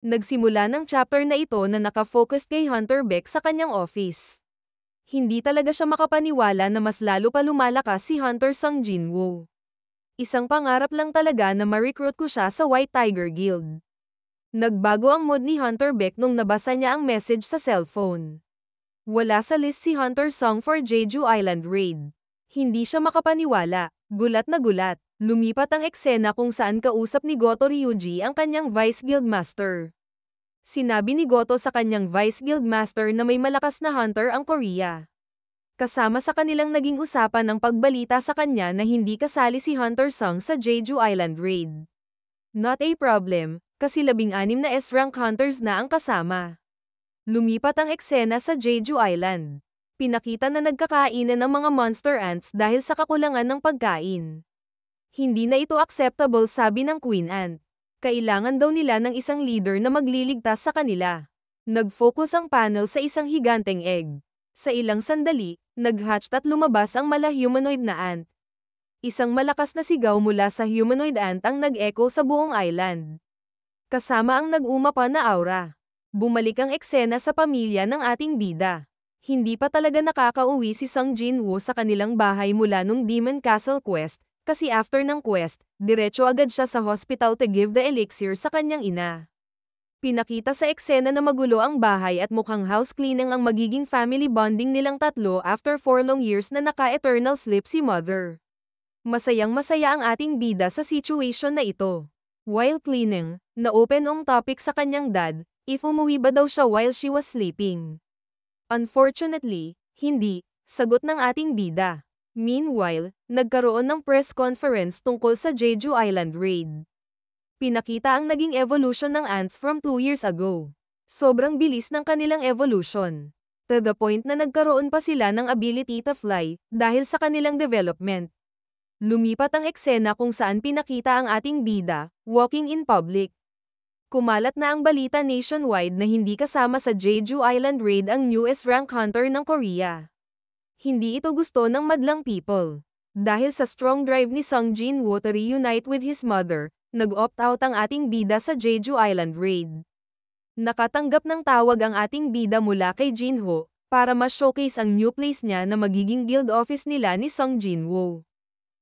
Nagsimula ng chapter na ito na nakafocus kay Hunter Beck sa kanyang office. Hindi talaga siya makapaniwala na mas lalo pa lumalakas si Hunter Sung Jinwoo. Isang pangarap lang talaga na ma-recruit ko siya sa White Tiger Guild. Nagbago ang mood ni Hunter Beck nung nabasa niya ang message sa cellphone. Wala sa list si Hunter Sung for Jeju Island Raid. Hindi siya makapaniwala, gulat na gulat. Lumipat ang eksena kung saan kausap ni Goto Ryuji ang kanyang Vice Guildmaster. Sinabi ni Goto sa kanyang Vice Guildmaster na may malakas na hunter ang Korea. Kasama sa kanilang naging usapan ang pagbalita sa kanya na hindi kasali si Hunter Sung sa Jeju Island Raid. Not a problem, kasi 16 na S-rank hunters na ang kasama. Lumipat ang eksena sa Jeju Island. Pinakita na nagkakainan ng mga monster ants dahil sa kakulangan ng pagkain. Hindi na ito acceptable, sabi ng Queen Ant. Kailangan daw nila ng isang leader na magliligtas sa kanila. Nag-focus ang panel sa isang higanteng egg. Sa ilang sandali, nag-hatch at lumabas ang mala-humanoid na ant. Isang malakas na sigaw mula sa humanoid ant ang nag-echo sa buong island. Kasama ang nag-umapa na aura. Bumalik ang eksena sa pamilya ng ating bida. Hindi pa talaga nakakauwi si Sung Jinwoo sa kanilang bahay mula nung Demon Castle quest. Kasi after ng quest, diretso agad siya sa hospital to give the elixir sa kanyang ina. Pinakita sa eksena na magulo ang bahay at mukhang house cleaning ang magiging family bonding nilang tatlo after 4 long years na naka-eternal sleep si mother. Masayang masaya ang ating bida sa situation na ito. While cleaning, na-open ang topic sa kanyang dad, if umuwi ba daw siya while she was sleeping. Unfortunately, hindi, sagot ng ating bida. Meanwhile, nagkaroon ng press conference tungkol sa Jeju Island Raid. Pinakita ang naging evolution ng ants from 2 years ago. Sobrang bilis ng kanilang evolution. To the point na nagkaroon pa sila ng ability to fly dahil sa kanilang development. Lumipat ang eksena kung saan pinakita ang ating bida, walking in public. Kumalat na ang balita nationwide na hindi kasama sa Jeju Island Raid ang newest rank hunter ng Korea. Hindi ito gusto ng madlang people. Dahil sa strong drive ni Sung Jinwoo to reunite with his mother, nag-opt out ang ating bida sa Jeju Island Raid. Nakatanggap ng tawag ang ating bida mula kay Jinho, para ma-showcase ang new place niya na magiging guild office nila ni Sung Jinwoo.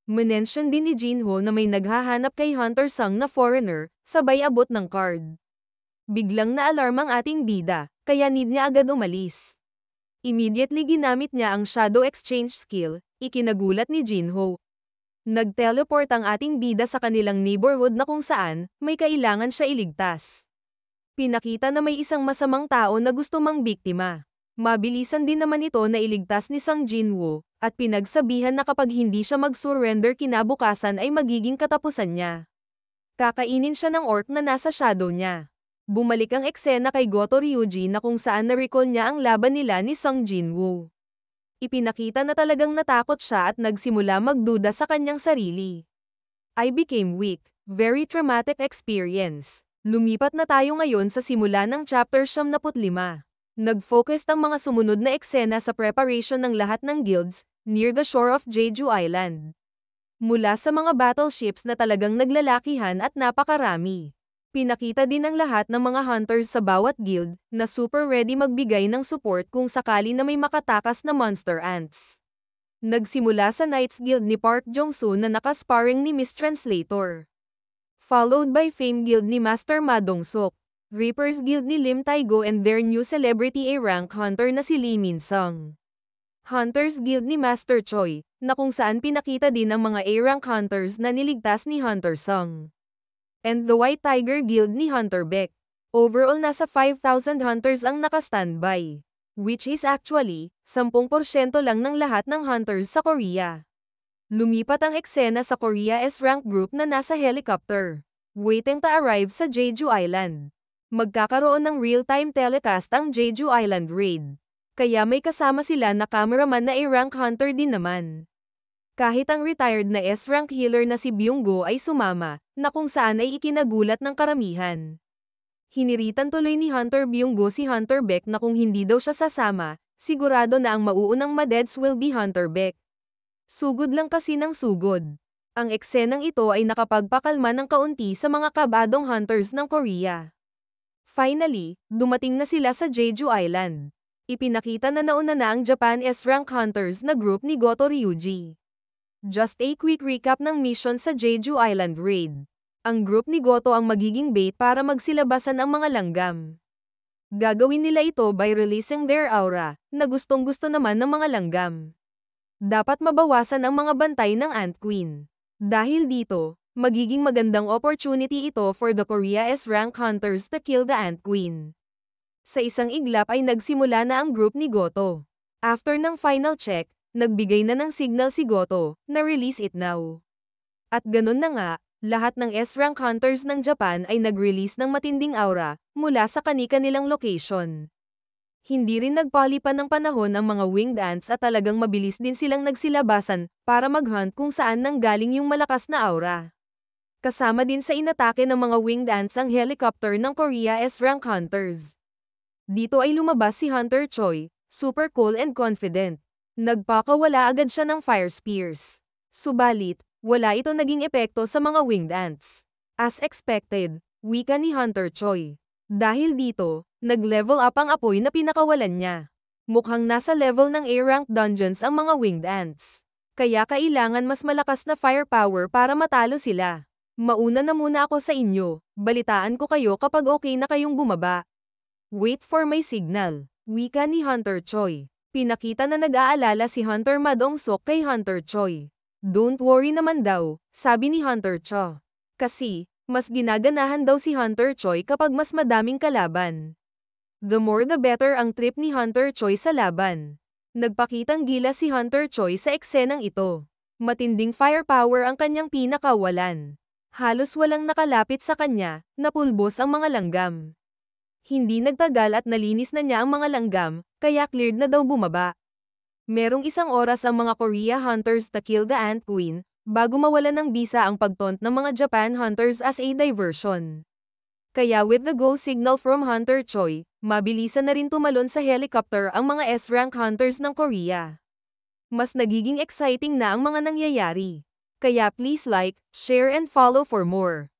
Mention din ni Jinho na may naghahanap kay Hunter Sung na foreigner, sabay abot ng card. Biglang na-alarm ang ating bida, kaya need niya agad umalis. Immediately ginamit niya ang Shadow Exchange skill, ikinagulat ni Jinho. Nag-teleport ang ating bida sa kanilang neighborhood na kung saan, may kailangan siya iligtas. Pinakita na may isang masamang tao na gusto mang biktima. Mabilisan din naman ito na iligtas ni Sung Jinwoo, at pinagsabihan na kapag hindi siya mag-surrender kinabukasan ay magiging katapusan niya. Kakainin siya ng orc na nasa shadow niya. Bumalik ang eksena kay Goto Ryuji na kung saan na-recall niya ang laban nila ni Sung Jinwoo. Ipinakita na talagang natakot siya at nagsimula magduda sa kanyang sarili. I became weak. Very traumatic experience. Lumipat na tayo ngayon sa simula ng chapter 75. Nag-focus ang mga sumunod na eksena sa preparation ng lahat ng guilds, near the shore of Jeju Island. Mula sa mga battleships na talagang naglalakihan at napakarami. Pinakita din ang lahat ng mga hunters sa bawat guild, na super ready magbigay ng support kung sakali na may makatakas na monster ants. Nagsimula sa Knights Guild ni Park Jong-soo na nakasparring ni Miss Translator. Followed by Fame Guild ni Master Ma Dong-suk, Reapers Guild ni Lim Tae-go and their new celebrity A-rank hunter na si Lee Min-sung. Hunters Guild ni Master Choi, na kung saan pinakita din ang mga A-rank hunters na niligtas ni Hunter Sung. And the White Tiger Guild ni Hunter Beck. Overall nasa 5,000 hunters ang naka-standby. Which is actually, 10% lang ng lahat ng hunters sa Korea. Lumipat ang eksena sa Korea S-rank group na nasa helicopter. Waiting to arrive sa Jeju Island. Magkakaroon ng real-time telecast ang Jeju Island Raid. Kaya may kasama sila na cameraman na A-rank hunter din naman. Kahit ang retired na S-rank healer na si Byung-go ay sumama, na kung saan ay ikinagulat ng karamihan. Hiniritan tuloy ni Hunter Byung-go si Hunter Beck na kung hindi daw siya sasama, sigurado na ang mauunang madeds will be Hunter Beck. Sugod lang kasi ng sugod. Ang eksenang ito ay nakapagpakalma ng kaunti sa mga kabadong hunters ng Korea. Finally, dumating na sila sa Jeju Island. Ipinakita na nauna na ang Japan S-Rank Hunters na group ni Goto Ryuji. Just a quick recap ng mission sa Jeju Island Raid. Ang group ni Goto ang magiging bait para magsilabasan ang mga langgam. Gagawin nila ito by releasing their aura, na gustong-gusto naman ng mga langgam. Dapat mabawasan ang mga bantay ng Ant Queen. Dahil dito, magiging magandang opportunity ito for the Korea S-Rank Hunters to kill the Ant Queen. Sa isang iglap ay nagsimula na ang group ni Goto. After ng final check, nagbigay na ng signal si Goto, na release it now. At ganun na nga, lahat ng S-Rank Hunters ng Japan ay nag-release ng matinding aura, mula sa kani-kanilang location. Hindi rin nagpalipan ng panahon ang mga winged ants at talagang mabilis din silang nagsilabasan, para mag-hunt kung saan nanggaling yung malakas na aura. Kasama din sa inatake ng mga winged ants ang helicopter ng Korea S-Rank Hunters. Dito ay lumabas si Hunter Choi, super cool and confident. Nagpakawala agad siya ng fire spears. Subalit, wala ito naging epekto sa mga winged ants. As expected, wika ni Hunter Choi. Dahil dito, nag-level up ang apoy na pinakawalan niya. Mukhang nasa level ng A-rank dungeons ang mga winged ants. Kaya kailangan mas malakas na firepower para matalo sila. Mauna na muna ako sa inyo, balitaan ko kayo kapag okay na kayong bumaba. Wait for my signal, wika ni Hunter Choi. Pinakita na nag-aalala si Hunter Madong-sok kay Hunter Choi. Don't worry naman daw, sabi ni Hunter Cho. Kasi, mas ginaganahan daw si Hunter Choi kapag mas madaming kalaban. The more the better ang trip ni Hunter Choi sa laban. Nagpakitang gila si Hunter Choi sa eksenang ito. Matinding firepower ang kanyang pinakawalan. Halos walang nakalapit sa kanya, napulbos ang mga langgam. Hindi nagtagal at nalinis na niya ang mga langgam, kaya cleared na daw bumaba. Merong isang oras ang mga Korea Hunters to kill the Ant Queen, bago mawala ng bisa ang pagtaunt ng mga Japan Hunters as a diversion. Kaya with the go signal from Hunter Choi, mabilisan na rin tumalon sa helicopter ang mga S-Rank Hunters ng Korea. Mas nagiging exciting na ang mga nangyayari. Kaya please like, share and follow for more.